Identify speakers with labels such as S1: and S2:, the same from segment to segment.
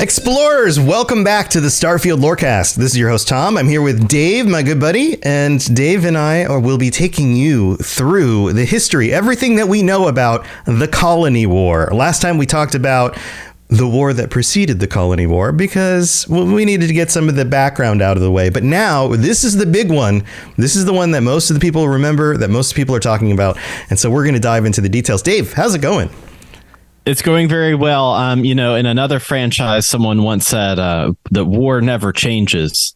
S1: Explorers, welcome back to the Starfield Lorecast. This is your host, Tom. I'm here with Dave, my good buddy, and Dave and I will be taking you through the history, everything that we know about the Colony War. Last time we talked about the war that preceded the Colony War because we needed to get some of the background out of the way. But now, this is the big one. This is the one that most of the people remember, that most people are talking about. And so we're going to dive into the details. Dave, how's it going?
S2: It's going very well. In another franchise, someone once said that war never changes.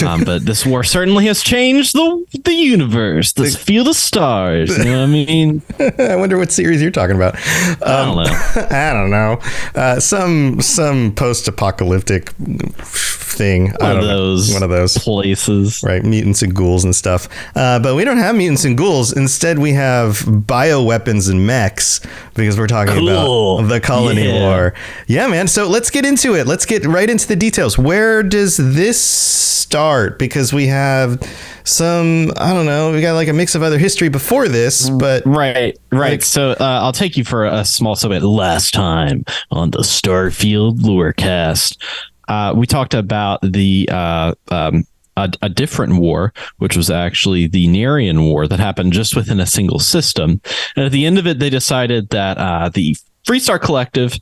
S2: But this war certainly has changed the universe. Let's feel the stars. You know what I mean?
S1: I wonder what series you're talking about.
S2: I don't know.
S1: I don't know. Some post-apocalyptic thing.
S2: One of those places.
S1: Right. Mutants and ghouls and stuff. But we don't have mutants and ghouls. Instead, we have bioweapons and mechs because we're talking about the Colony War. Yeah, man. So let's get into it. Let's get right into the details. Where does this start? Because we have we got like a mix of other history before this, but
S2: right. So I'll take you for a small bit. Last time on the Starfield Lorecast, we talked about the a different war, which was actually the Nerian War that happened just within a single system, and at the end of it, they decided that the Freestar Collective,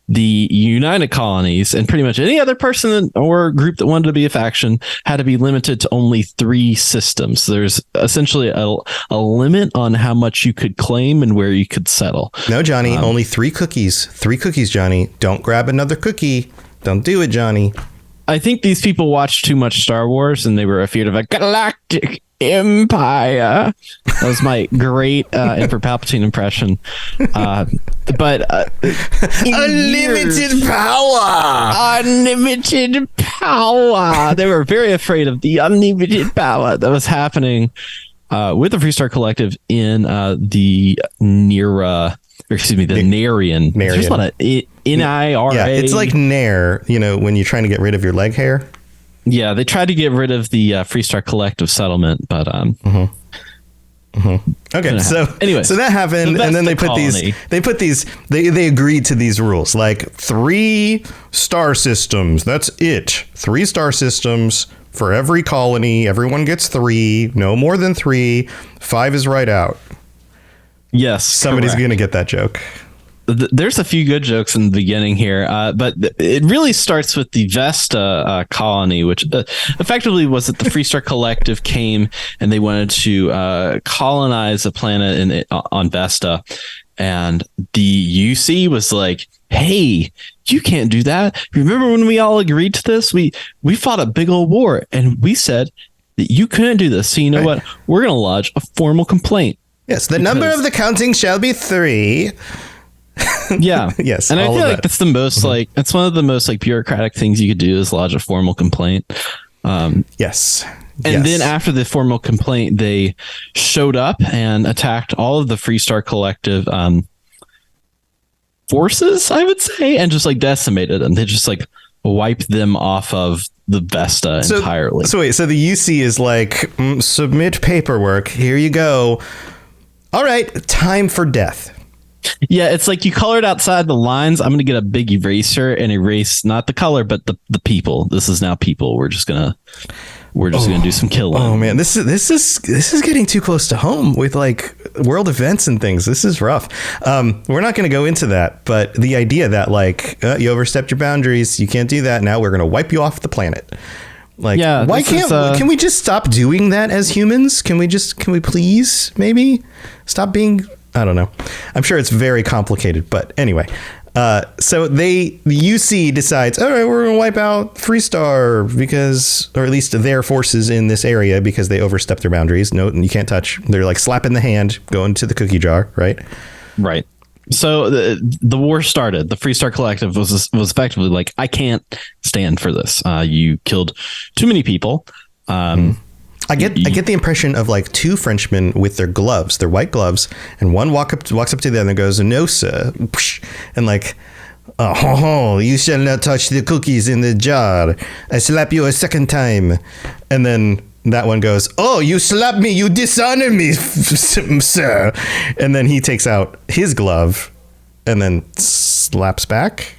S2: the United Colonies, and pretty much any other person or group that wanted to be a faction had to be limited to only 3 systems. There's essentially a limit on how much you could claim and where you could settle.
S1: No, Johnny, only 3 cookies. 3 cookies, Johnny. Don't grab another cookie. Don't do it, Johnny.
S2: I think these people watched too much Star Wars and they were afraid of a galactic empire. That was my great Emperor Palpatine impression. But
S1: unlimited power.
S2: They were very afraid of the unlimited power that was happening with the Freestar Collective in the Nerian. There's a lot of N-I-R-A.
S1: Yeah, it's like Nair, when you're trying to get rid of your leg hair.
S2: Yeah, they tried to get rid of the Freestar Collective settlement, but
S1: Okay, so anyway, so that happened, and then they agreed to these rules, like 3 star systems. That's it. 3 star systems for every colony. Everyone gets 3. No more than 3. 5 is right out.
S2: Yes,
S1: somebody's going to get that joke.
S2: There's a few good jokes in the beginning here, but it really starts with the Vesta colony, which effectively was that the Freestar Collective came and they wanted to colonize a planet on Vesta, and the UC was like, "Hey, you can't do that. Remember when we all agreed to this? We fought a big old war, and we said that you couldn't do this. So you know what? We're going to lodge a formal complaint."
S1: Yes, the number of the counting shall be 3.
S2: Yeah.
S1: Yes.
S2: And I feel like that's the most it's one of the most bureaucratic things you could do is lodge a formal complaint.
S1: Yes.
S2: And then after the formal complaint, they showed up and attacked all of the Freestar Collective forces, I would say, and just decimated them. They just wiped them off of the Vesta entirely.
S1: So wait, so the UC is submit paperwork. Here you go. All right, time for death.
S2: Yeah, it's like you colored outside the lines. I'm going to get a big eraser and erase not the color, but the people. This is now people. We're just gonna do some killing.
S1: Oh man, this is getting too close to home with world events and things. This is rough. We're not going to go into that, but the idea that you overstepped your boundaries, you can't do that. Now we're going to wipe you off the planet. Why can we just stop doing that as humans? Can we please maybe stop being, I don't know. I'm sure it's very complicated, but anyway. So the UC decides, all right, we're going to wipe out Freestar or at least their forces in this area because they overstepped their boundaries. No, you can't touch. They're slapping the hand, going to the cookie jar, right? Right.
S2: So the war started. The Freestar Collective was effectively I can't stand for this. You killed too many people.
S1: I get the impression of 2 Frenchmen with their gloves, their white gloves, and one walks up to the other and goes, "No, sir," and "Oh, you shall not touch the cookies in the jar. I slap you a second time," and then that one goes, "Oh, you slap me, you dishonor me, sir," and then he takes out his glove and then slaps back.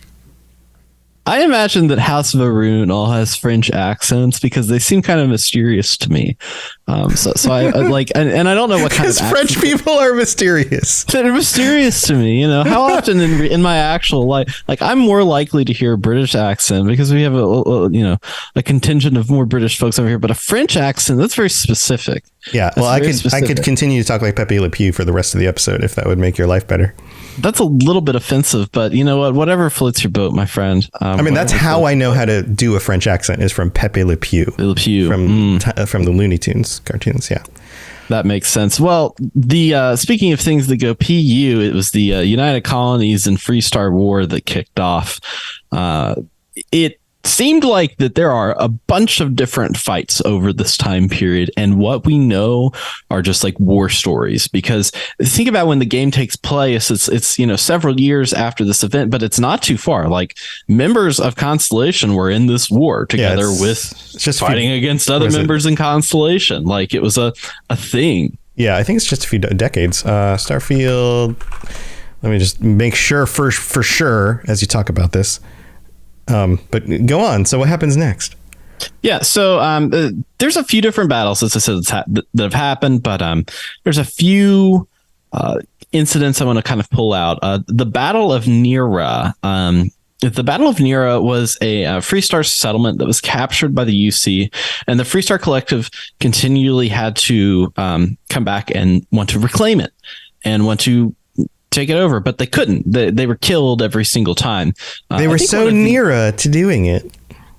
S2: I imagine that House of Arun all has French accents because they seem kind of mysterious to me. So I like, and I don't know what kind of
S1: French people are mysterious.
S2: They're mysterious to me. How often in my actual life, like I'm more likely to hear a British accent because we have a contingent of more British folks over here, but a French accent, that's very specific.
S1: Yeah. Well, I could continue to talk like Pepe Le Pew for the rest of the episode if that would make your life better.
S2: That's a little bit offensive, but you know what? Whatever floats your boat, my friend.
S1: That's how I know how to do a French accent is from Pepe Le Pew.
S2: Le Pew.
S1: From the Looney Tunes cartoons. Yeah.
S2: That makes sense. Well, the speaking of things that go PU, it was the United Colonies and Freestar War that kicked off. It seemed like that there are a bunch of different fights over this time period, and what we know are just like war stories, because think about when the game takes place, it's several years after this event, but it's not too far. Like members of Constellation were in this war together with just fighting against other members in Constellation. Like it was a thing.
S1: Yeah, I think it's just a few decades. Starfield. Let me just make sure for sure as you talk about this. But go on. So what happens next?
S2: Yeah. So there's a few different battles, as I said, that have happened, but there's a few incidents I want to kind of pull out. The Battle of Nera. The Battle of Nera was a Freestar settlement that was captured by the UC, and the Freestar Collective continually had to come back and want to reclaim it and want to take it over, but they couldn't. They were killed every single time.
S1: They were so near to doing it.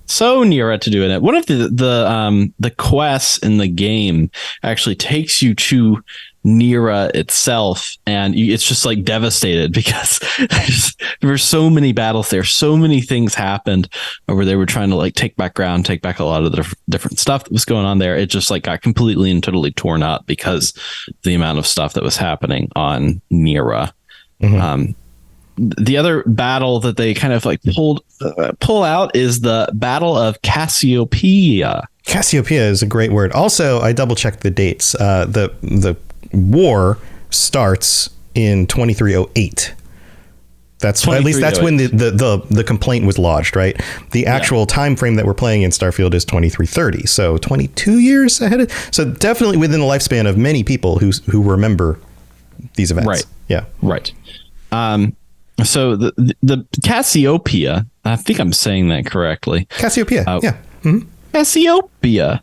S2: So near to doing it. One of the quests in the game actually takes you to Nera itself, and it's just like devastated because there were so many battles there. So many things happened where they were trying to like take back ground, take back a lot of the different stuff that was going on there. It just like got completely and totally torn up because the amount of stuff that was happening on Nera. Mm-hmm. The other battle that they kind of like pull out is the Battle of Cassiopeia.
S1: Cassiopeia is a great word. Also, I double checked the dates. The war starts in 2308. That's at least that's when the complaint was lodged, right? The actual time frame that we're playing in Starfield is 2330. So 22 years ahead. So definitely within the lifespan of many people who remember these events.
S2: Right.
S1: Yeah.
S2: Right. So the Cassiopeia, I think I'm saying that correctly.
S1: Cassiopeia. Yeah. Mm-hmm.
S2: Cassiopeia.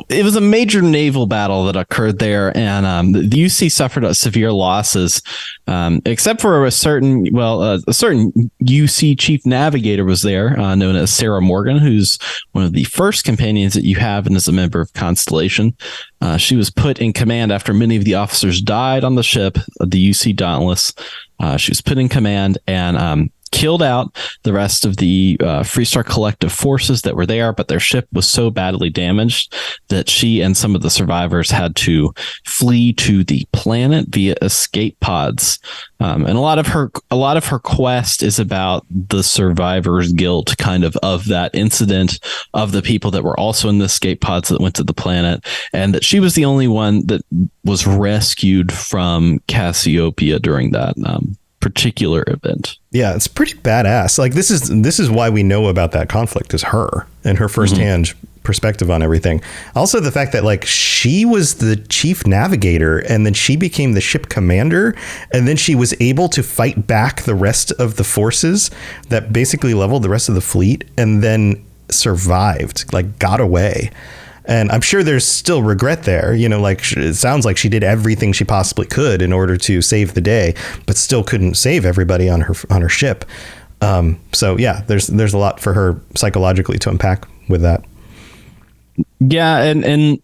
S2: It was a major naval battle that occurred there, and the UC suffered severe losses, except for a certain UC chief navigator was there, known as Sarah Morgan, who's one of the first companions that you have and is a member of Constellation. She was put in command after many of the officers died on the ship, the UC Dauntless. She was put in command and killed out the rest of the Freestar Collective forces that were there, but their ship was so badly damaged that she and some of the survivors had to flee to the planet via escape pods. And a lot of her quest is about the survivors' guilt, kind of that incident, of the people that were also in the escape pods that went to the planet, and that she was the only one that was rescued from Cassiopeia during that particular event.
S1: Yeah, it's pretty badass. Like this is why we know about that conflict, is her and her firsthand perspective on everything. Also the fact that like she was the chief navigator and then she became the ship commander, and then she was able to fight back the rest of the forces that basically leveled the rest of the fleet and then survived, like got away. And I'm sure there's still regret there, like it sounds like she did everything she possibly could in order to save the day, but still couldn't save everybody on her ship. So yeah, there's a lot for her psychologically to unpack with that.
S2: Yeah. And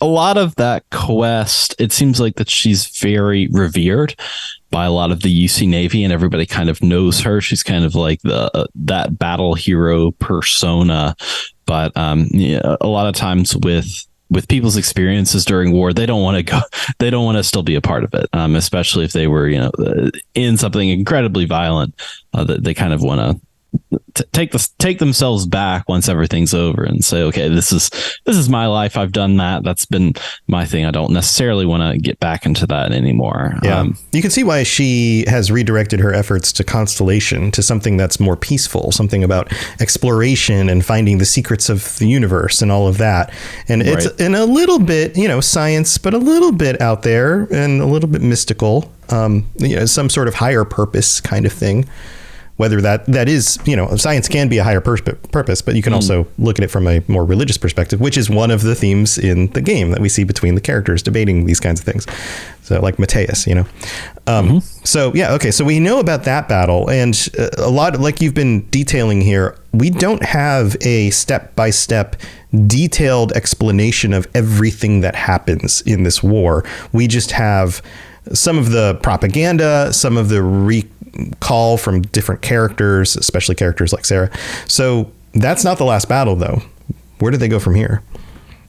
S2: a lot of that quest, it seems like that she's very revered by a lot of the UC Navy, and everybody kind of knows her. She's kind of like that battle hero persona. But a lot of times with people's experiences during war, they don't want to go. They don't want to still be a part of it, especially if they were in something incredibly violent. They kind of want take themselves back once everything's over and say, okay, this is my life. I've done that. That's been my thing. I don't necessarily want to get back into that anymore.
S1: Yeah. You can see why she has redirected her efforts to Constellation, to something that's more peaceful, something about exploration and finding the secrets of the universe and all of that. And it's in a little bit, science, but a little bit out there and a little bit mystical, some sort of higher purpose kind of thing. Whether that is, science can be a higher purpose, but you can also look at it from a more religious perspective, which is one of the themes in the game that we see between the characters debating these kinds of things. So like Mateus, So, yeah, okay. So we know about that battle, and a lot, like you've been detailing here, we don't have a step-by-step detailed explanation of everything that happens in this war. We just have some of the propaganda, some of the recall from different characters, especially characters like Sarah. So that's not the last battle, though. Where do they go from here?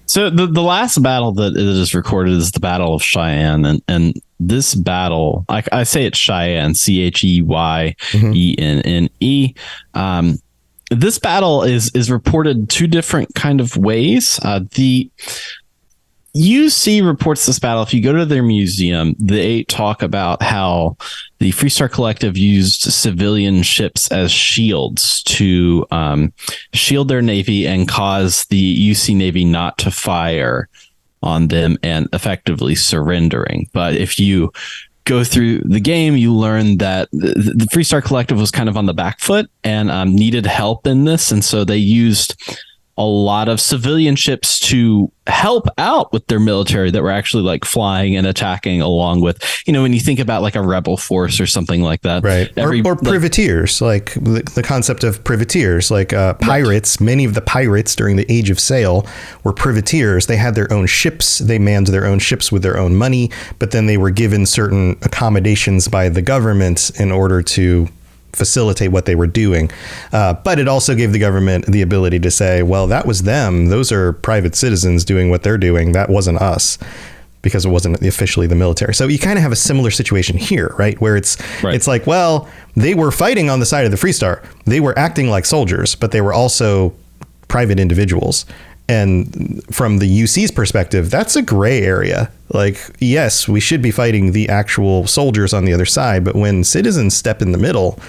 S2: So the last battle that is recorded is the Battle of Cheyenne, and this battle, I say it's Cheyenne, Cheyenne. This battle is reported two different kind of ways. The UC reports this battle. If you go to their museum, they talk about how the Freestar Collective used civilian ships as shields to shield their navy and cause the UC Navy not to fire on them and effectively surrendering. But if you go through the game, you learn that the Freestar Collective was kind of on the back foot and needed help in this. And so they used a lot of civilian ships to help out with their military that were actually like flying and attacking along with, when you think about like a rebel force or something like that.
S1: Right. Or privateers, like the concept of privateers, like pirates. Right. Many of the pirates during the Age of Sail were privateers. They had their own ships. They manned their own ships with their own money, but then they were given certain accommodations by the government in order to facilitate what they were doing. But it also gave the government the ability to say, well, that was them. Those are private citizens doing what they're doing. That wasn't us, because it wasn't officially the military. So you kind of have a similar situation here, right? Where it's like, well, they were fighting on the side of the Freestar. They were acting like soldiers, but they were also private individuals. And from the UC's perspective, that's a gray area. Like, yes, we should be fighting the actual soldiers on the other side, but when citizens step in the middle,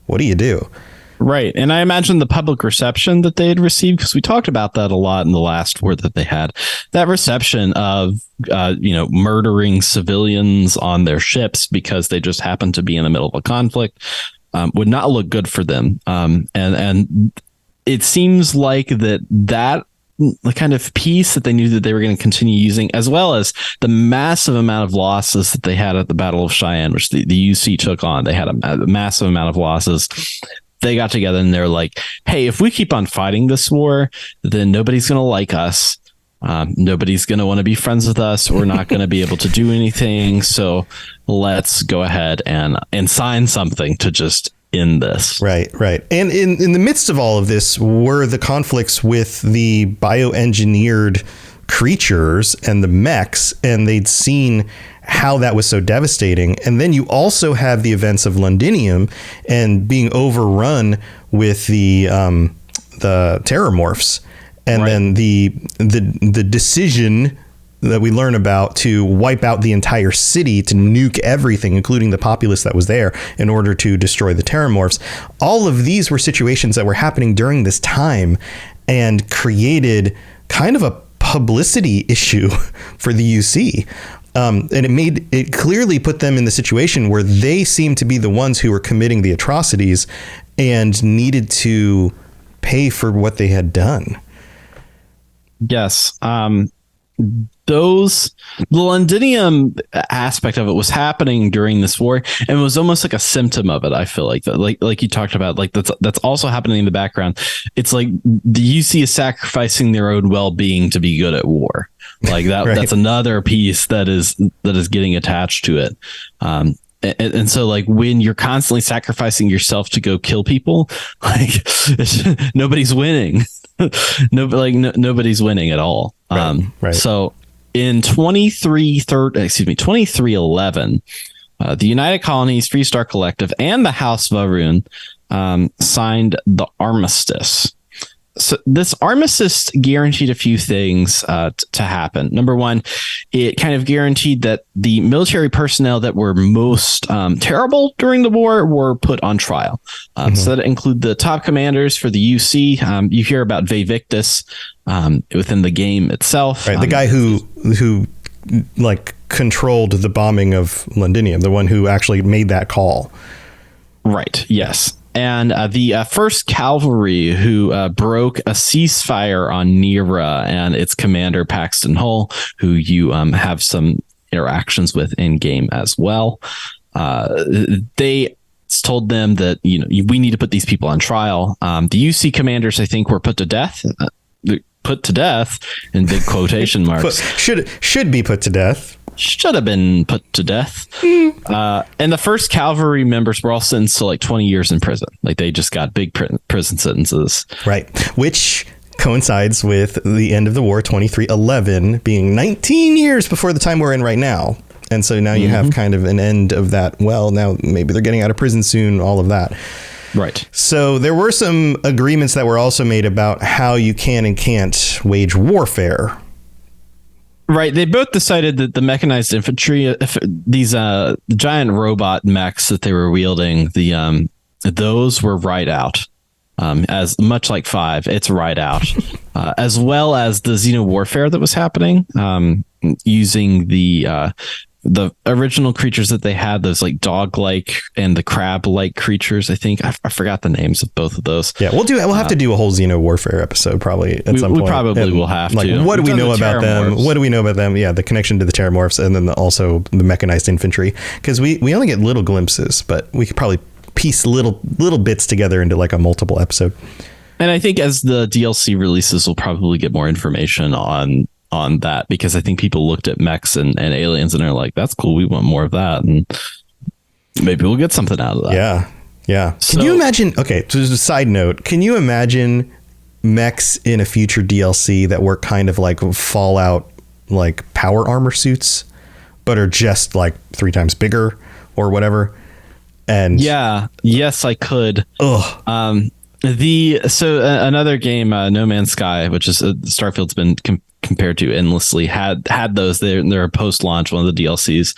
S1: what do you do?
S2: Right. And I imagine the public reception that they had received, because we talked about that a lot in the last war that they had, that reception of, murdering civilians on their ships because they just happened to be in the middle of a conflict would not look good for them. And it seems like that the kind of peace that they knew that they were going to continue using, as well as the massive amount of losses that they had at the Battle of Cheyenne, which the UC took on. They had a massive amount of losses. They got together and they're like, hey, if we keep on fighting this war, then nobody's going to like us. Nobody's going to want to be friends with us. We're not going to be able to do anything. So let's go ahead and sign something to just in this.
S1: Right. And in the midst of all of this were the conflicts with the bioengineered creatures and the mechs, and they'd seen how that was so devastating. And then you also have the events of Londinium and being overrun with the terramorphs, and then the decision that we learn about to wipe out the entire city, to nuke everything, including the populace that was there, in order to destroy the terramorphs. All of these were situations that were happening during this time and created kind of a publicity issue for the UC. And it clearly put them in the situation where they seemed to be the ones who were committing the atrocities and needed to pay for what they had done.
S2: Yes. The Londinium aspect of it was happening during this war, and it was almost like a symptom of it. I feel like that, like you talked about, like that's also happening in the background. It's like the UC is sacrificing their own well-being to be good at war. Like that, right. That's another piece that is getting attached to it. And so, like, when you're constantly sacrificing yourself to go kill people, like nobody's winning. Nobody's winning at all.
S1: Right.
S2: So in 2311, the United Colonies, Freestar Collective, and the House of Varun signed the armistice. So this armistice guaranteed a few things to happen. Number one, it kind of guaranteed that the military personnel that were most terrible during the war were put on trial. So that include the top commanders for the UC. You hear about Vevictus within the game itself.
S1: Right, the guy who like controlled the bombing of Londinium, the one who actually made that call.
S2: Right. Yes. And the first cavalry who broke a ceasefire on Nera and its commander Paxton Hull, who you have some interactions with in game as well. They told them that we need to put these people on trial. The UC commanders, I think, were put to death. Put to death in big quotation marks.
S1: should be put to death.
S2: Should have been put to death. And the first cavalry members were all sentenced to like 20 years in prison. Like they just got big prison sentences.
S1: Right. Which coincides with the end of the war, 2311, being 19 years before the time we're in right now. And so now you have kind of an end of that. Well, now maybe they're getting out of prison soon, all of that.
S2: Right.
S1: So there were some agreements that were also made about how you can and can't wage warfare.
S2: Right. They both decided that the mechanized infantry, these giant robot mechs that they were wielding, those were right out. As much like 5, it's right out. As well as the Xeno warfare that was happening, using the original creatures that they had, those like dog-like and the crab-like creatures. I think I forgot the names of both of those. Yeah,
S1: we'll have to do a whole Xeno warfare episode probably at some point.
S2: We probably will have to.
S1: What do we know about them? What do we know about them? Yeah, the connection to the Terramorphs, and then also the mechanized infantry, because we only get little glimpses, but we could probably piece little bits together into like a multiple episode.
S2: And I think as the DLC releases, we'll probably get more information on that, because I think people looked at mechs and aliens and are like, that's cool, we want more of that, and maybe we'll get something out of that.
S1: Yeah. Can you imagine, okay, just a side note, can you imagine mechs in a future DLC that were kind of like Fallout, like power armor suits, but are just like 3 times bigger or whatever? And
S2: yes, I could. Another game, No Man's Sky, which is Starfield's been compared to endlessly, had those. They're a post-launch, one of the DLCs,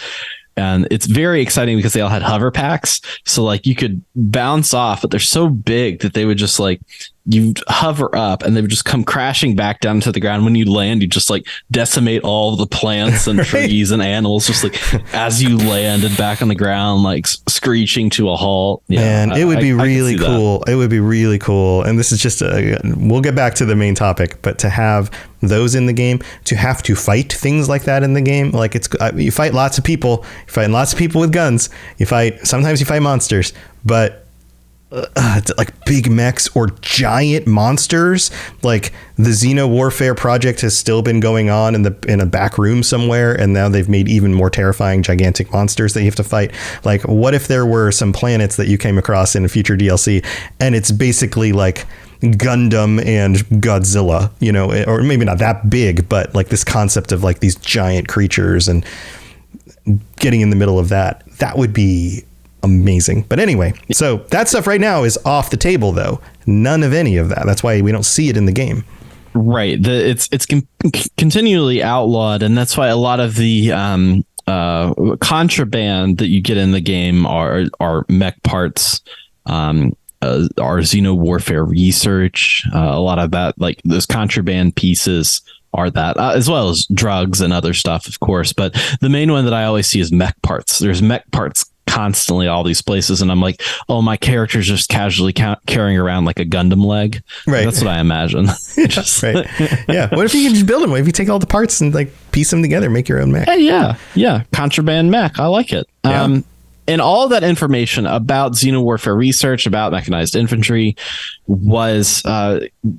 S2: and it's very exciting because they all had hover packs, so like you could bounce off, but they're so big that they would just like, you hover up and they would just come crashing back down to the ground. When you land, you just like decimate all the plants and trees and animals, just like as you landed back on the ground, like screeching to a halt.
S1: Man, it would be really cool. It would be really cool. And this is just we'll get back to the main topic, but to have those in the game, to have to fight things like that in the game, like it's you fight lots of people, with guns, sometimes you fight monsters, but like big mechs or giant monsters. Like the Xeno warfare project has still been going on in a back room somewhere, and now they've made even more terrifying gigantic monsters that you have to fight. Like, what if there were some planets that you came across in a future DLC and it's basically like Gundam and Godzilla, or maybe not that big, but like this concept of like these giant creatures, and getting in the middle of that would be amazing. But anyway, so that stuff right now is off the table, though. None of any of that. That's why we don't see it in the game.
S2: Right. It's continually outlawed, and that's why a lot of the contraband that you get in the game are mech parts, are Xeno warfare research. A lot of that, like those contraband pieces, are that, as well as drugs and other stuff, of course. But the main one that I always see is mech parts. There's mech parts constantly all these places, and I'm like, oh, my character's just casually carrying around like a Gundam leg. Right. That's what I imagine.
S1: Right. Yeah. What if you can just build them? What if you take all the parts and like piece them together, make your own mech?
S2: Yeah. Contraband mech. I like it. Yeah. And all that information about Xeno warfare research, about mechanized infantry, was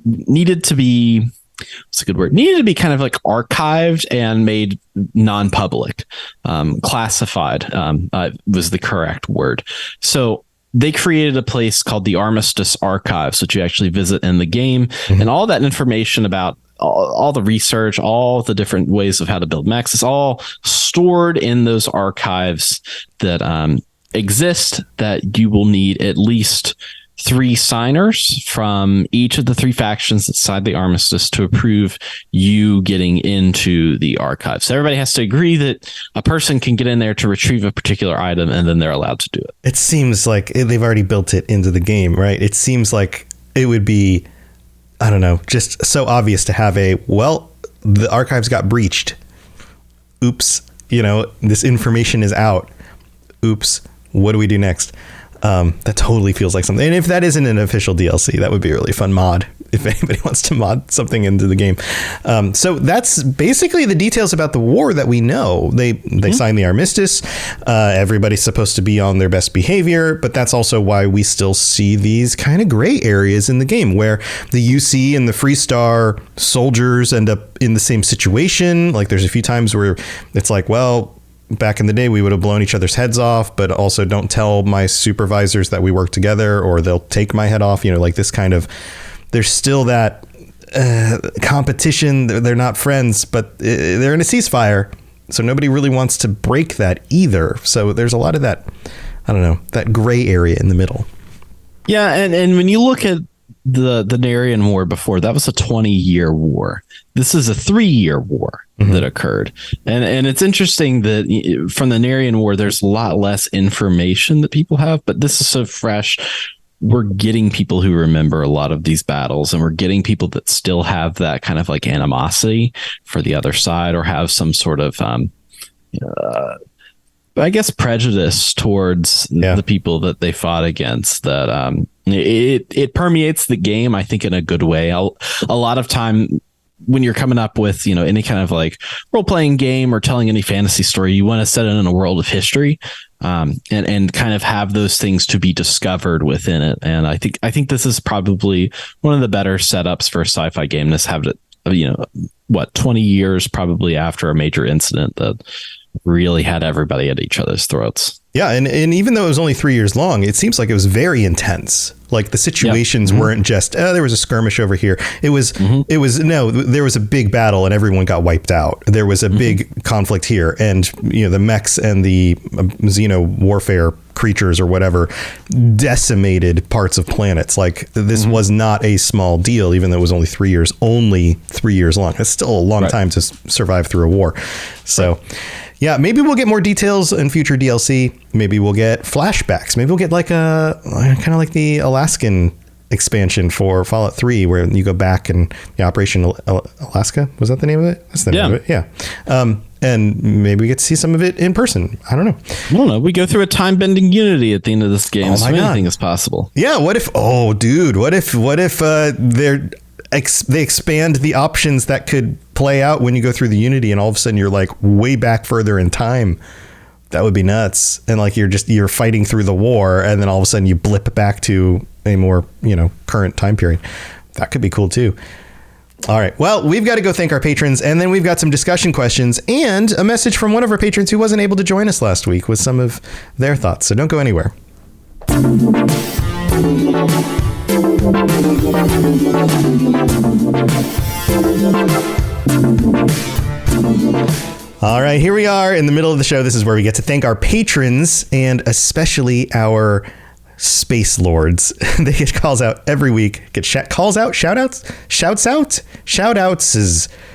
S2: needed to be kind of like archived and made non-public, classified, was the correct word. So they created a place called the Armistice Archives, which you actually visit in the game, and all that information about all the research, all the different ways of how to build mechs, is all stored in those archives that exist, that you will need at least 3 signers from each of the 3 factions that signed the armistice to approve you getting into the archive. So everybody has to agree that a person can get in there to retrieve a particular item, and then they're allowed to do it.
S1: It seems like they've already built it into the game, right? It seems like it would be, I don't know, just so obvious to have the archives got breached. Oops. This information is out. Oops. What do we do next? That totally feels like something. And if that isn't an official DLC, that would be a really fun mod if anybody wants to mod something into the game. So that's basically the details about the war that we know. They signed the armistice. Everybody's supposed to be on their best behavior, but that's also why we still see these kind of gray areas in the game where the UC and the Freestar soldiers end up in the same situation. Like there's a few times where it's like, well, back in the day, we would have blown each other's heads off, but also don't tell my supervisors that we work together or they'll take my head off. Like this kind of, there's still that competition. They're not friends, but they're in a ceasefire. So nobody really wants to break that either. So there's a lot of that, I don't know, that gray area in the middle.
S2: Yeah. And when you look at the Narian War before, that was a 20-year war. This is a 3-year war that occurred. And it's interesting that from the Narian War, there's a lot less information that people have, but this is so fresh. We're getting people who remember a lot of these battles, and we're getting people that still have that kind of like animosity for the other side, or have some sort of, I guess, prejudice towards the people that they fought against. That it permeates the game, I think, in a good way. A lot of time when you're coming up with, any kind of like role-playing game or telling any fantasy story, you want to set it in a world of history, and kind of have those things to be discovered within it. And I think this is probably one of the better setups for a sci-fi game. This have it, 20 years probably after a major incident that really had everybody at each other's throats.
S1: Yeah, and even though it was only 3 years long, it seems like it was very intense. Like the situations weren't just, there was a skirmish over here. There was a big battle and everyone got wiped out. There was a big conflict here, and the mechs and the xeno warfare creatures or whatever decimated parts of planets. Like this was not a small deal, even though it was only 3 years long. It's still a long time to survive through a war. So yeah, maybe we'll get more details in future DLC. Maybe we'll get flashbacks. Maybe we'll get like kind of like the Alaskan expansion for Fallout 3, where you go back and the Operation Alaska, was that the name of it? That's the name of it. Yeah. And maybe we get to see some of it in person. I don't know.
S2: We go through a time-bending Unity at the end of this game. So anything is possible.
S1: Yeah. What if they expand the options that could play out when you go through the Unity, and all of a sudden you're like way back further in time? That would be nuts. And like you're fighting through the war, and then all of a sudden you blip back to a more current time period. That could be cool too. All right. Well, we've got to go thank our patrons, and then we've got some discussion questions and a message from one of our patrons who wasn't able to join us last week with some of their thoughts. So don't go anywhere. All right, here we are in the middle of the show. This is where we get to thank our patrons, and especially our space lords. They get calls out every week.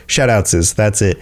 S1: Shoutouts. That's it.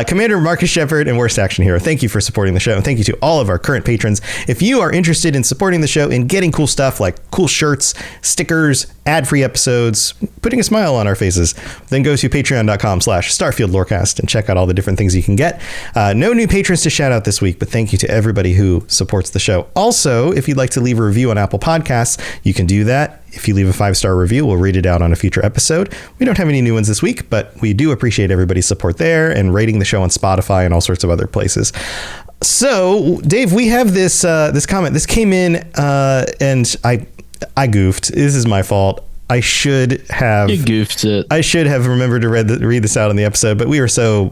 S1: Commander Marcus Shepard and Worst Action Hero, thank you for supporting the show. And thank you to all of our current patrons. If you are interested in supporting the show and getting cool stuff like cool shirts, stickers, ad-free episodes, putting a smile on our faces, then go to patreon.com/Starfield Lorecast and check out all the different things you can get. No new patrons to shout out this week, but thank you to everybody who supports the show. Also, if you'd like to leave a review on Apple Podcasts, you can do that. If you leave a 5-star review, we'll read it out on a future episode. We don't have any new ones this week, but we do appreciate everybody's support there and rating the show on Spotify and all sorts of other places. So, Dave, we have this comment. This came in, and I goofed. This is my fault. You goofed it. I should have remembered to read this out in the episode, but we were so,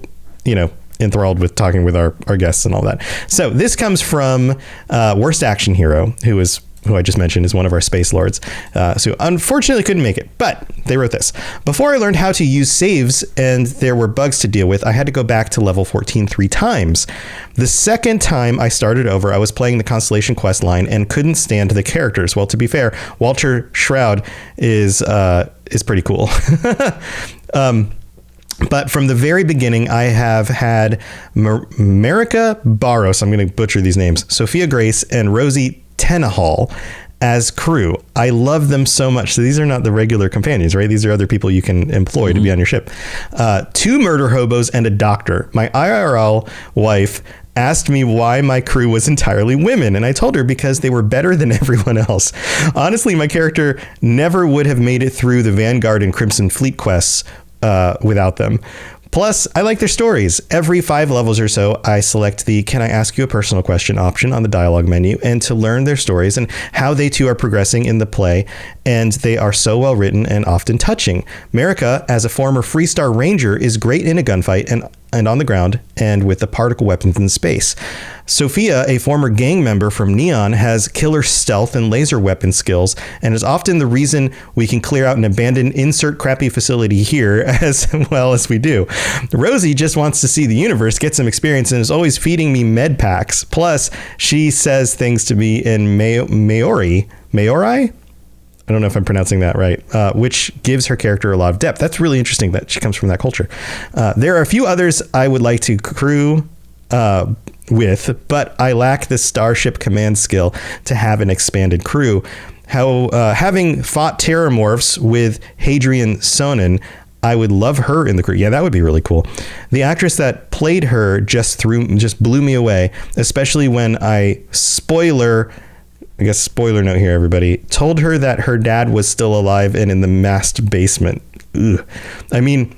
S1: enthralled with talking with our guests and all that. So this comes from Worst Action Hero, who is who I just mentioned is one of our space lords. So unfortunately couldn't make it, but they wrote this. Before I learned how to use saves and there were bugs to deal with, I had to go back to level 14 3 times. The second time I started over, I was playing the Constellation quest line and couldn't stand the characters. Well, to be fair, Walter Shroud is pretty cool. But from the very beginning, I have had Marika Barros, I'm going to butcher these names, Sophia Grace, and Rosie Tenahall as crew. I love them so much. So these are not the regular companions, right? These are other people you can employ to be on your ship. 2 murder hobos and a doctor. My IRL wife asked me why my crew was entirely women, and I told her because they were better than everyone else. Honestly, my character never would have made it through the Vanguard and Crimson Fleet quests without them. Plus, I like their stories. Every 5 levels or so, I select the "Can I ask you a personal question" option on the dialogue menu, and to learn their stories and how they too are progressing in the play, and they are so well written and often touching. Marika, as a former Freestar Ranger, is great in a gunfight and on the ground and with the particle weapons in space. Sophia, a former gang member from Neon, has killer stealth and laser weapon skills and is often the reason we can clear out an abandoned insert crappy facility here as well as we do. Rosie just wants to see the universe, get some experience, and is always feeding me med packs. Plus, she says things to me in Maori? I don't know if I'm pronouncing that right, which gives her character a lot of depth. That's really interesting that she comes from that culture. There are a few others I would like to crew with, but I lack the Starship command skill to have an expanded crew. Having fought Terramorphs with Hadrian Sonnen, I would love her in the crew. Yeah, that would be really cool. The actress that played her just blew me away, especially when spoiler note here, everybody, told her that her dad was still alive and in the masked basement. Ugh. I mean,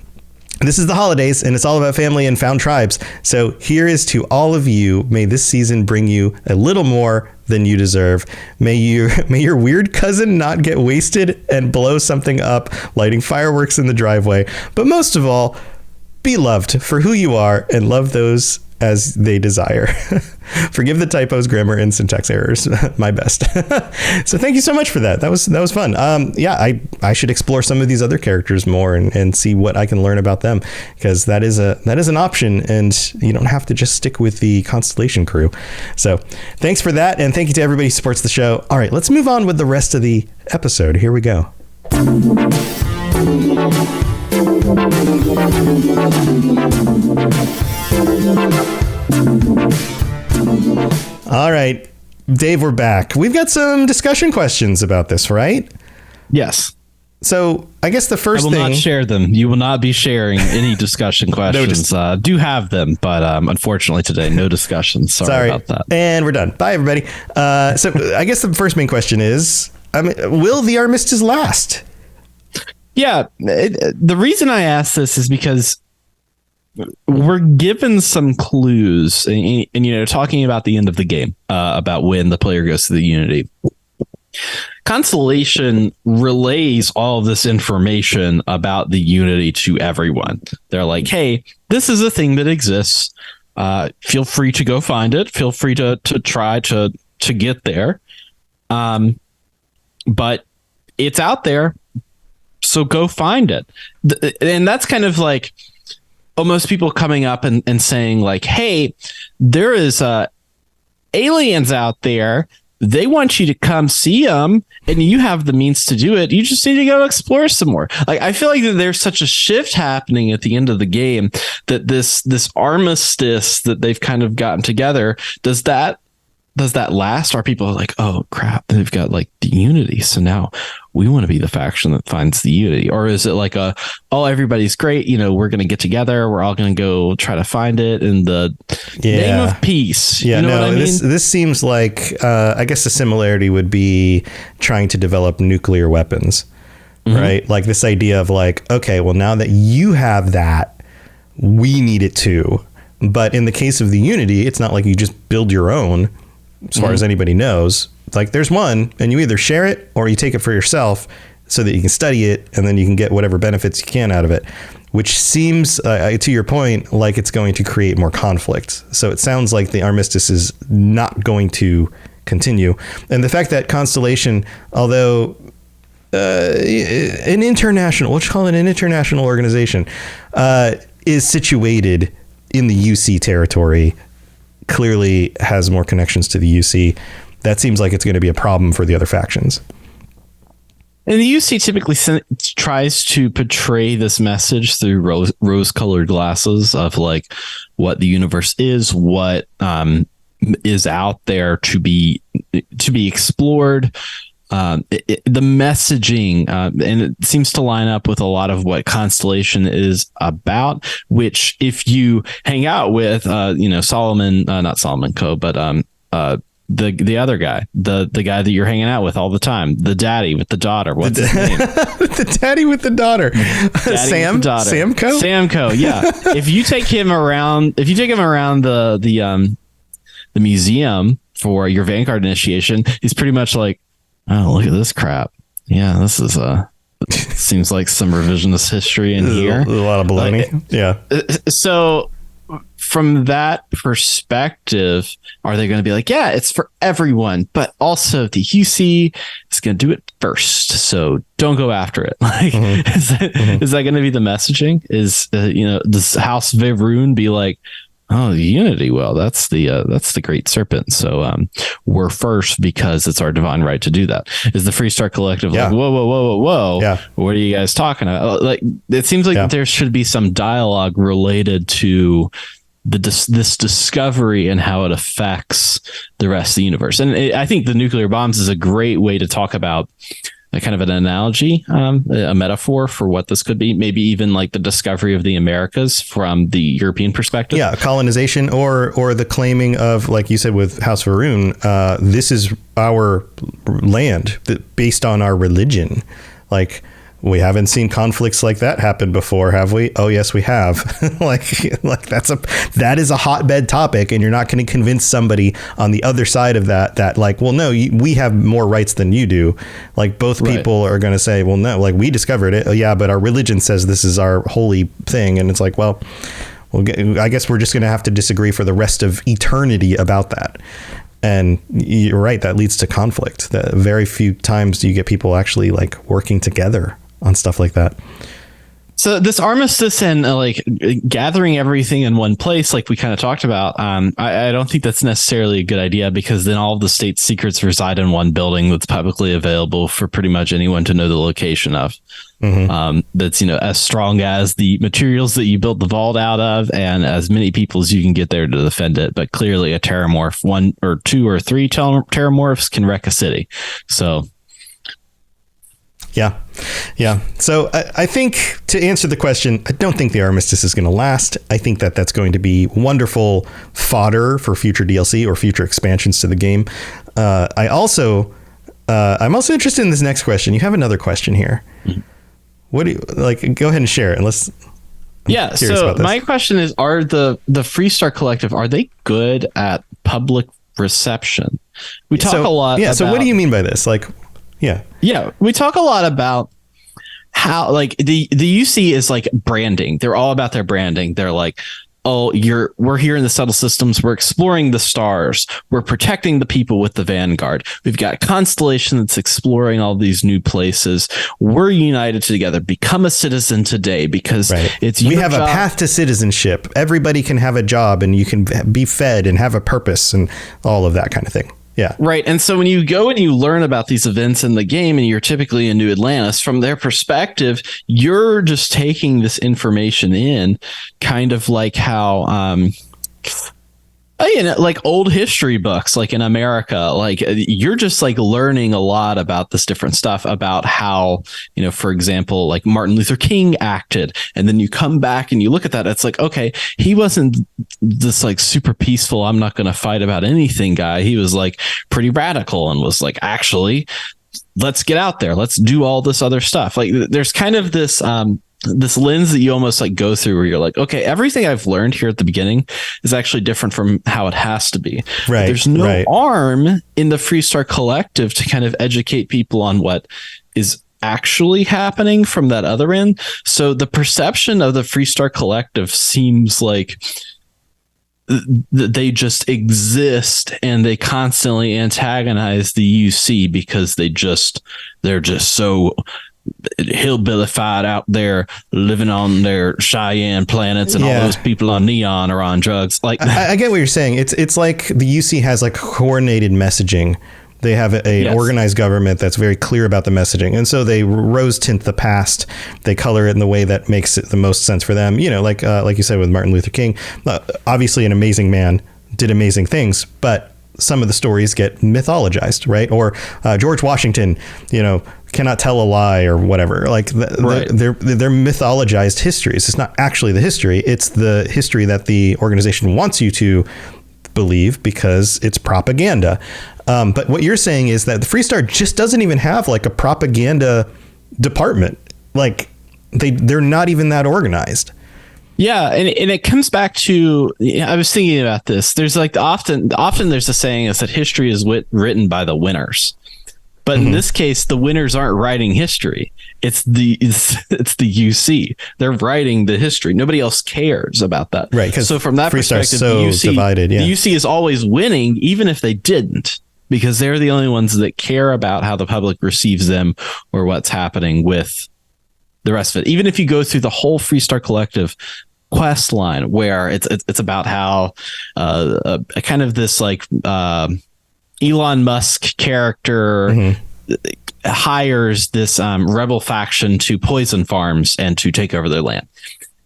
S1: this is the holidays and it's all about family and found tribes. So here is to all of you. May this season bring you a little more than you deserve. May your weird cousin not get wasted and blow something up, lighting fireworks in the driveway. But most of all, be loved for who you are and love those as they desire. Forgive the typos, grammar, and syntax errors. My best. So thank you so much for that. That was fun. I should explore some of these other characters more and see what I can learn about them, because that is an option, and you don't have to just stick with the Constellation crew. So thanks for that, and thank you to everybody who supports the show. All right, let's move on with the rest of the episode. Here we go. All right, Dave, we're back. We've got some discussion questions about this, right?
S2: Yes.
S1: So I guess the first thing...
S2: I will not share them. You will not be sharing any discussion questions. Do have them, but unfortunately today, no discussions. Sorry about that.
S1: And we're done. Bye, everybody. So I guess the first main question is, will the armistice last?
S2: Yeah. The reason I asked this is because we're given some clues and talking about the end of the game, about when the player goes to the Unity. Constellation relays all of this information about the Unity to everyone. They're like, hey, this is a thing that exists. Feel free to go find it. Feel free to try to get there. But it's out there. So go find it. And that's kind of like almost people coming up and saying like, hey, there is aliens out there. They want you to come see them, and you have the means to do it. You just need to go explore some more. Like, I feel like that there's such a shift happening at the end of the game that this armistice that they've kind of gotten together, does that last? Are people like, oh crap, they've got like the Unity, so now we want to be the faction that finds the Unity? Or is it like everybody's great, we're going to get together, we're all going to go try to find it in the name of peace?
S1: Yeah,
S2: you know what I mean?
S1: This seems like I guess the similarity would be trying to develop nuclear weapons, right? Like this idea of like, okay, well, now that you have that, we need it too. But in the case of the Unity, it's not like you just build your own. As far as anybody knows, like there's one, and you either share it or you take it for yourself so that you can study it, and then you can get whatever benefits you can out of it, which seems, to your point, like it's going to create more conflict. So it sounds like the armistice is not going to continue. And the fact that Constellation, although an international, what you call it, an international organization, is situated in the UC territory, clearly has more connections to the UC. That seems like it's going to be a problem for the other factions.
S2: And the UC typically tries to portray this message through rose-colored glasses of like what the universe is, what is out there to be explored. The messaging, and it seems to line up with a lot of what Constellation is about, which if you hang out with, Solomon, not Solomon Coe, but the other guy, the guy that you're hanging out with all the time, the daddy with the daughter. What's his name?
S1: The daddy with the daughter. Sam Coe?
S2: Sam Coe, yeah. If you take him around the museum for your Vanguard initiation, he's pretty much like, oh, look at this crap. Yeah, this is seems like some revisionist history in here.
S1: A lot of baloney. Yeah.
S2: So from that perspective, are they going to be like, yeah, it's for everyone, but also the UC is going to do it first, so don't go after it? Like, is that going to be the messaging? Is does House Veyroun be like, oh, the Unity, well, that's the Great Serpent, so we're first because it's our divine right to do that? Is the Freestar Collective like, whoa,
S1: yeah,
S2: what are you guys talking about? Like, it seems like there should be some dialogue related to this discovery and how it affects the rest of the universe. And I think the nuclear bombs is a great way to talk about a kind of an analogy, a metaphor for what this could be. Maybe even like the discovery of the Americas from the European perspective.
S1: Yeah, colonization or the claiming of, like you said with House Veyroun, this is our land based on our religion. Like, we haven't seen conflicts like that happen before, have we? Oh, yes, we have. like that is a hotbed topic, and you're not going to convince somebody on the other side of that like, well, no, we have more rights than you do. Like, both people are going to say, well, no, like, we discovered it. Oh, yeah, but our religion says this is our holy thing. And it's like, well, I guess we're just going to have to disagree for the rest of eternity about that. And you're right, that leads to conflict. That very few times do you get people actually like working together on stuff like that.
S2: So this armistice and like gathering everything in one place, like we kind of talked about, I don't think that's necessarily a good idea, because then all of the state secrets reside in one building that's publicly available for pretty much anyone to know the location of. That's, as strong as the materials that you built the vault out of, and as many people as you can get there to defend it. But clearly a terramorph, 1 or 2 or 3 terramorphs can wreck a city. So
S1: Yeah. So I think, to answer the question, I don't think the armistice is going to last. I think that that's going to be wonderful fodder for future DLC or future expansions to the game. I'm also interested in this next question. You have another question here. What do you like? Go ahead and share it. And
S2: so my question is, are the Freestar Collective, are they good at public reception? We talk a lot.
S1: Yeah. So what do you mean by this? Like,
S2: Yeah, we talk a lot about how, like, the UC is like branding. They're all about their branding. They're like, oh, we're here in the subtle systems. We're exploring the stars. We're protecting the people with the Vanguard. We've got Constellation that's exploring all these new places. We're united together. Become a citizen today, because we have a path to citizenship.
S1: Everybody can have a job, and you can be fed and have a purpose and all of that kind of thing. Yeah.
S2: Right. And so when you go and you learn about these events in the game, and you're typically in New Atlantis, from their perspective, you're just taking this information in, kind of like how, like old history books, like in America, like you're just like learning a lot about this different stuff about how, for example, like Martin Luther King acted. And then you come back and you look at that. It's like, okay, he wasn't this like super peaceful, I'm not going to fight about anything guy. He was like pretty radical and was like, actually, let's get out there. Let's do all this other stuff. Like, there's kind of this lens that you almost like go through where you're like, okay, everything I've learned here at the beginning is actually different from how it has to be.
S1: Right.
S2: There's no arm in the Freestar Collective to kind of educate people on what is actually happening from that other end. So the perception of the Freestar Collective seems like they just exist and they constantly antagonize the UC because they're just so hillbillified out there living on their Cheyenne planets, and all those people on Neon are on drugs. Like,
S1: I get what you're saying. It's like the UC has like coordinated messaging. They have an organized government that's very clear about the messaging. And so they rose tint the past. They color it in the way that makes it the most sense for them. You know, like you said with Martin Luther King, obviously an amazing man, did amazing things, but some of the stories get mythologized, right? Or George Washington, you know, cannot tell a lie or whatever. Like they're mythologized histories. It's not actually the history. It's the history that the organization wants you to believe because it's propaganda. But what you're saying is that the Freestar just doesn't even have like a propaganda department. Like they're not even that organized.
S2: Yeah, and it comes back to, I was thinking about this. There's like often there's a saying is that history is written by the winners. But in this case, the winners aren't writing history. It's the UC. They're writing the history. Nobody else cares about that.
S1: Right.
S2: So from that perspective,
S1: so
S2: the UC,
S1: divided,
S2: the UC is always winning, even if they didn't, because they're the only ones that care about how the public receives them or what's happening with the rest of it. Even if you go through the whole Freestar Collective quest line, where it's about how a kind of this like Elon Musk character hires this rebel faction to poison farms and to take over their land.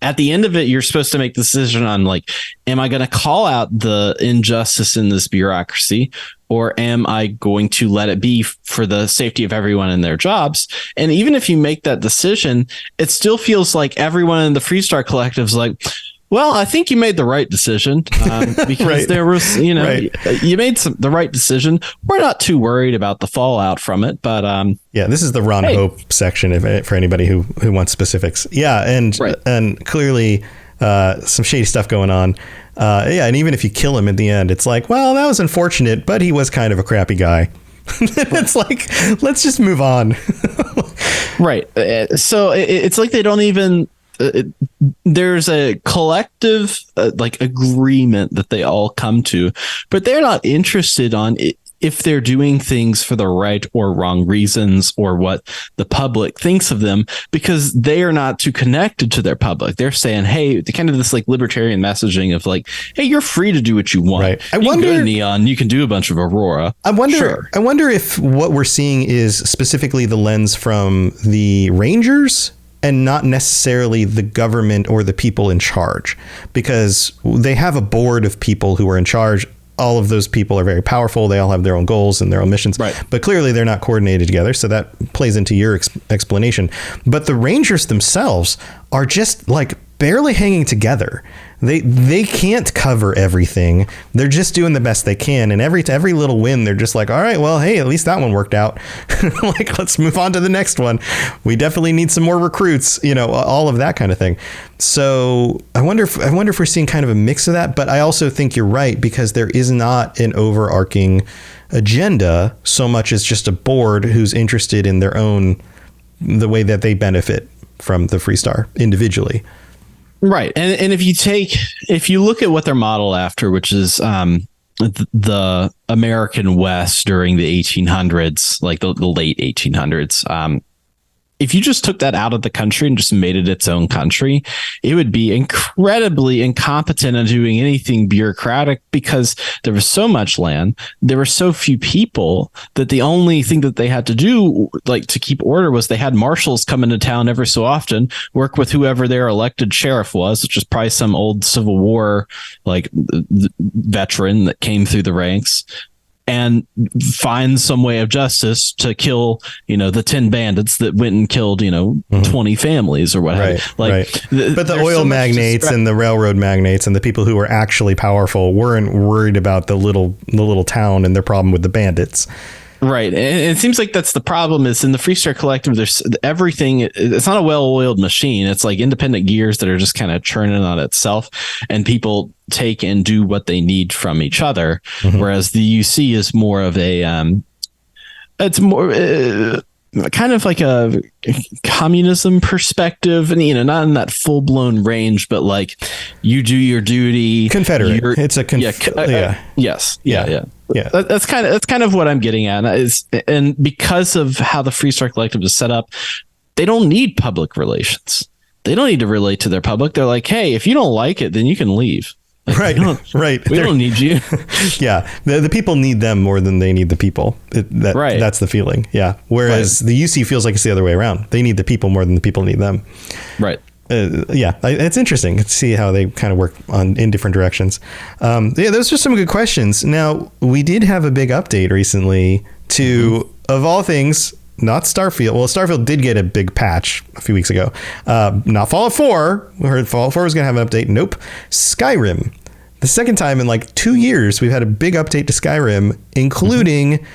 S2: At the end of it, you're supposed to make the decision on like, am I going to call out the injustice in this bureaucracy, or am I going to let it be for the safety of everyone in their jobs? And even if you make that decision, it still feels like everyone in the Freestar Collective is like, well, I think you made the right decision because there was, you know, you made the right decision. We're not too worried about the fallout from it, but
S1: this is the Ron Hope section for anybody who wants specifics. Yeah, and clearly some shady stuff going on. And even if you kill him at the end, it's like, well, that was unfortunate, but he was kind of a crappy guy. It's like, let's just move on.
S2: Right. So it's like they don't even. There's a collective like agreement that they all come to, but they're not interested on if they're doing things for the right or wrong reasons or what the public thinks of them, because they are not too connected to their public. They're saying, hey, kind of this like libertarian messaging of like, hey, you're free to do what you want.
S1: Right.
S2: I wonder, you can go to Neon, you can do a bunch of Aurora.
S1: I wonder if what we're seeing is specifically the lens from the Rangers and not necessarily the government or the people in charge, because they have a board of people who are in charge. All of those people are very powerful. They all have their own goals and their own missions, but clearly they're not coordinated together. So that plays into your explanation. But the Rangers themselves are just like barely hanging together. They can't cover everything. They're just doing the best they can. And every little win, they're just like, all right, well, hey, at least that one worked out. Like, let's move on to the next one. We definitely need some more recruits, you know, all of that kind of thing. So I wonder if we're seeing kind of a mix of that. But I also think you're right, because there is not an overarching agenda so much as just a board who's interested in the way that they benefit from the Freestar individually.
S2: Right. And if you look at what they're modeled after, which is the American West during the 1800s, like the late 1800s, if you just took that out of the country and just made it its own country, it would be incredibly incompetent at doing anything bureaucratic, because there was so much land, there were so few people, that the only thing that they had to do, like to keep order, was they had marshals come into town every so often, work with whoever their elected sheriff was, which is probably some old Civil War like veteran that came through the ranks, and find some way of justice to kill, you know, the 10 bandits that went and killed, you know, 20 families or what have you. Like,
S1: but the oil magnates and the railroad magnates and the people who were actually powerful weren't worried about the little town and their problem with the bandits.
S2: Right. And it seems like that's the problem, is in the Freestar Collective, there's everything. It's not a well-oiled machine. It's like independent gears that are just kind of churning on itself, and people take and do what they need from each other. Whereas the UC is more of a, it's more kind of like a communism perspective, and not in that full blown range, but like you do your duty.
S1: Confederate. It's a
S2: yes. Yeah. That's kind of what I'm getting at. And because of how the Freestar Collective is set up, they don't need public relations. They don't need to relate to their public. They're like, hey, if you don't like it, then you can leave. Like,
S1: right.
S2: We don't need you.
S1: Yeah. The people need them more than they need the people. That's the feeling. Yeah. Whereas the UC feels like it's the other way around. They need the people more than the people need them.
S2: Right.
S1: It's interesting to see how they kind of work in different directions. Those are some good questions. Now, we did have a big update recently to, of all things, not Starfield. Well, Starfield did get a big patch a few weeks ago. Not Fallout 4. We heard Fallout 4 was going to have an update. Nope. Skyrim. The second time in like 2 years, we've had a big update to Skyrim, including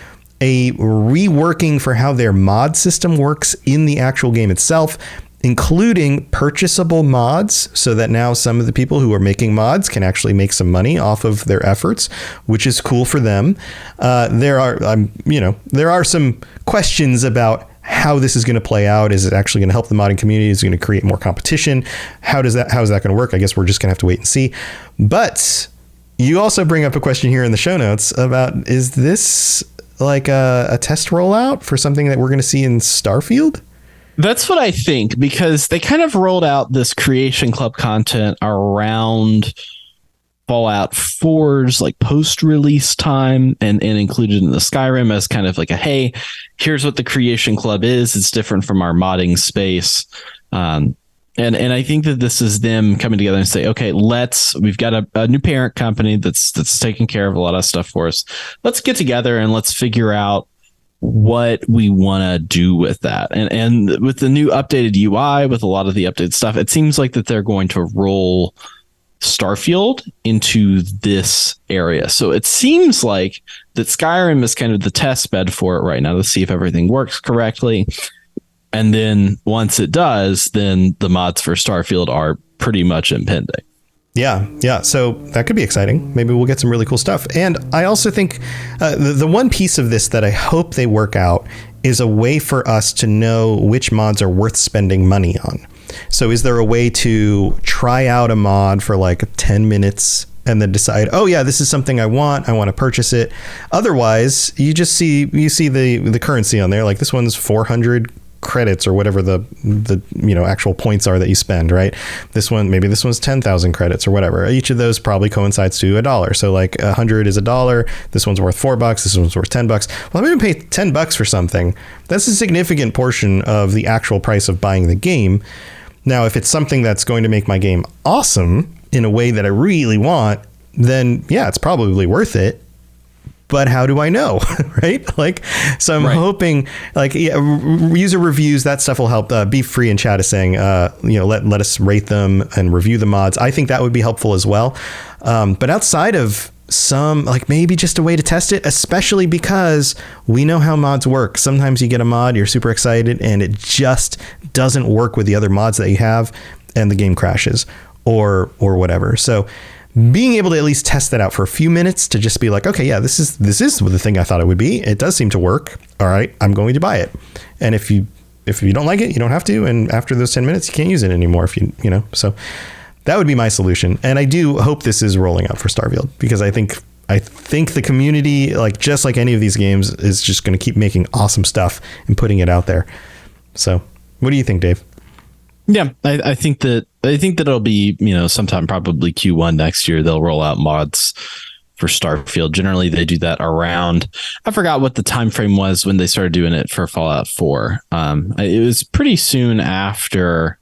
S1: a reworking for how their mod system works in the actual game itself, including purchasable mods, so that now some of the people who are making mods can actually make some money off of their efforts, which is cool for them. There are some questions about how this is going to play out. Is it actually going to help the modding community? Is it going to create more competition? How is that going to work? I guess we're just going to have to wait and see. But you also bring up a question here in the show notes about, is this like a test rollout for something that we're going to see in Starfield?
S2: That's what I think, because they kind of rolled out this Creation Club content around Fallout 4's like post-release time and included in the Skyrim as kind of like a, hey, here's what the Creation Club is. It's different from our modding space. And I think that this is them coming together and say, okay, we've got a new parent company that's taking care of a lot of stuff for us. Let's get together and let's figure out what we want to do with that. And with the new updated UI, with a lot of the updated stuff, it seems like that they're going to roll Starfield into this area. So it seems like that Skyrim is kind of the test bed for it right now to see if everything works correctly. And then once it does, then the mods for Starfield are pretty much impending.
S1: Yeah. So that could be exciting. Maybe we'll get some really cool stuff. And I also think the one piece of this that I hope they work out is a way for us to know which mods are worth spending money on. So is there a way to try out a mod for like 10 minutes and then decide, oh yeah, this is something I want to purchase it. Otherwise, you see the currency on there. Like this one's 400 credits or whatever the actual points are that you spend, right? This one's 10,000 credits or whatever. Each of those probably coincides to $1. So like 100 is $1. This one's worth $4. This one's worth $10. Well, I'm going to pay $10 for something. That's a significant portion of the actual price of buying the game. Now, if it's something that's going to make my game awesome in a way that I really want, then yeah, it's probably worth it. But how do I know? Right? Like, so I'm hoping like user reviews, that stuff will help. Be Free in chat is saying, let us rate them and review the mods. I think that would be helpful as well. But outside of some, like maybe just a way to test it, especially because we know how mods work. Sometimes you get a mod, you're super excited, and it just doesn't work with the other mods that you have, and the game crashes or whatever. So being able to at least test that out for a few minutes to just be like, okay, yeah, this is the thing I thought it would be. It does seem to work. All right, I'm going to buy it. And if you don't like it, you don't have to. And after those 10 minutes, you can't use it anymore. So that would be my solution. And I do hope this is rolling out for Starfield, because I think the community, like just like any of these games, is just going to keep making awesome stuff and putting it out there. So what do you think, Dave?
S2: Yeah, I think that it'll be, sometime probably Q1 next year, they'll roll out mods for Starfield. Generally, they do that around, I forgot what the time frame was when they started doing it for Fallout 4. It was pretty soon after,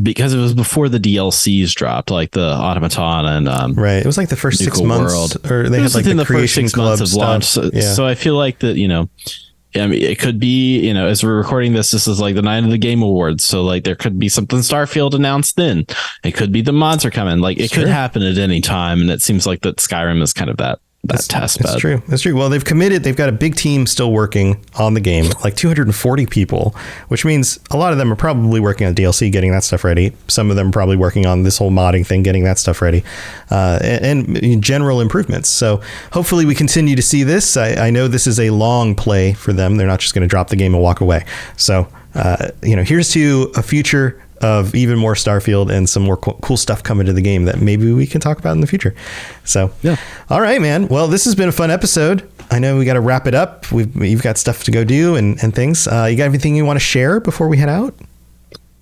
S2: because it was before the DLCs dropped, like the Automaton and
S1: right. It was like the first 6 months, or they had like the Creation Club stuff. Launch.
S2: So I feel like that, I mean, it could be, as we're recording this is like the night of the Game Awards. So like there could be something Starfield announced then. It could be the mods are coming. Like it could happen at any time. And it seems like that Skyrim is kind of test bed.
S1: That's true. That's true. Well, they've committed. They've got a big team still working on the game, like 240 people, which means a lot of them are probably working on DLC, getting that stuff ready. Some of them are probably working on this whole modding thing, getting that stuff ready, and general improvements. So hopefully we continue to see this. I know this is a long play for them. They're not just going to drop the game and walk away. So, here's to a future of even more Starfield and some more cool stuff coming to the game that maybe we can talk about in the future. So, yeah. All right, man. Well, this has been a fun episode. I know we got to wrap it up. You've got stuff to go do and things. You got anything you want to share before we head out?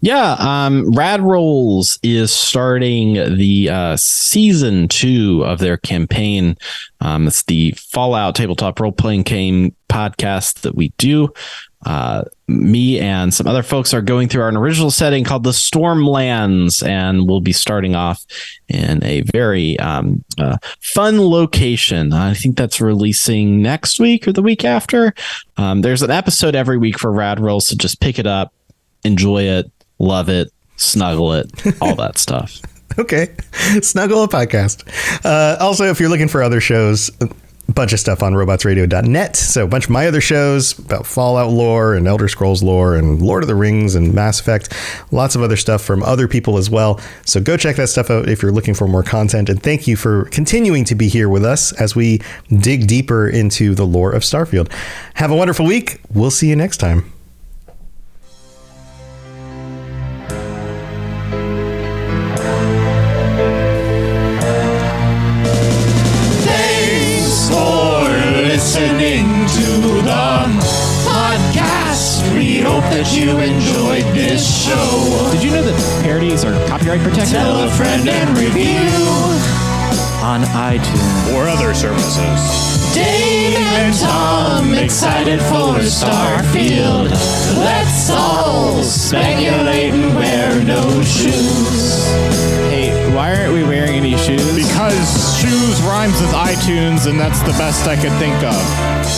S2: Yeah, Rad Rolls is starting the season 2 of their campaign. It's the Fallout tabletop role-playing game podcast that we do. Me and some other folks are going through our original setting called the Stormlands, and we'll be starting off in a very fun location. I think that's releasing next week or the week after. There's an episode every week for Rad Rolls, so just pick it up, enjoy it, love it, snuggle it, all that stuff.
S1: Okay. Snuggle a podcast. Also, if you're looking for other shows, a bunch of stuff on robotsradio.net. So a bunch of my other shows about Fallout lore and Elder Scrolls lore and Lord of the Rings and Mass Effect. Lots of other stuff from other people as well. So go check that stuff out if you're looking for more content. And thank you for continuing to be here with us as we dig deeper into the lore of Starfield. Have a wonderful week. We'll see you next time.
S3: Listening to the podcast. We hope that you enjoyed this show.
S4: Did you know that parodies are copyright protected?
S3: Tell a friend and review
S4: on iTunes
S3: or other services. Dave and Tom excited for Starfield. Let's all speculate and wear no shoes.
S4: Hey, why aren't we wearing any shoes?
S5: Because shoes rhymes with iTunes, and that's the best I could think of.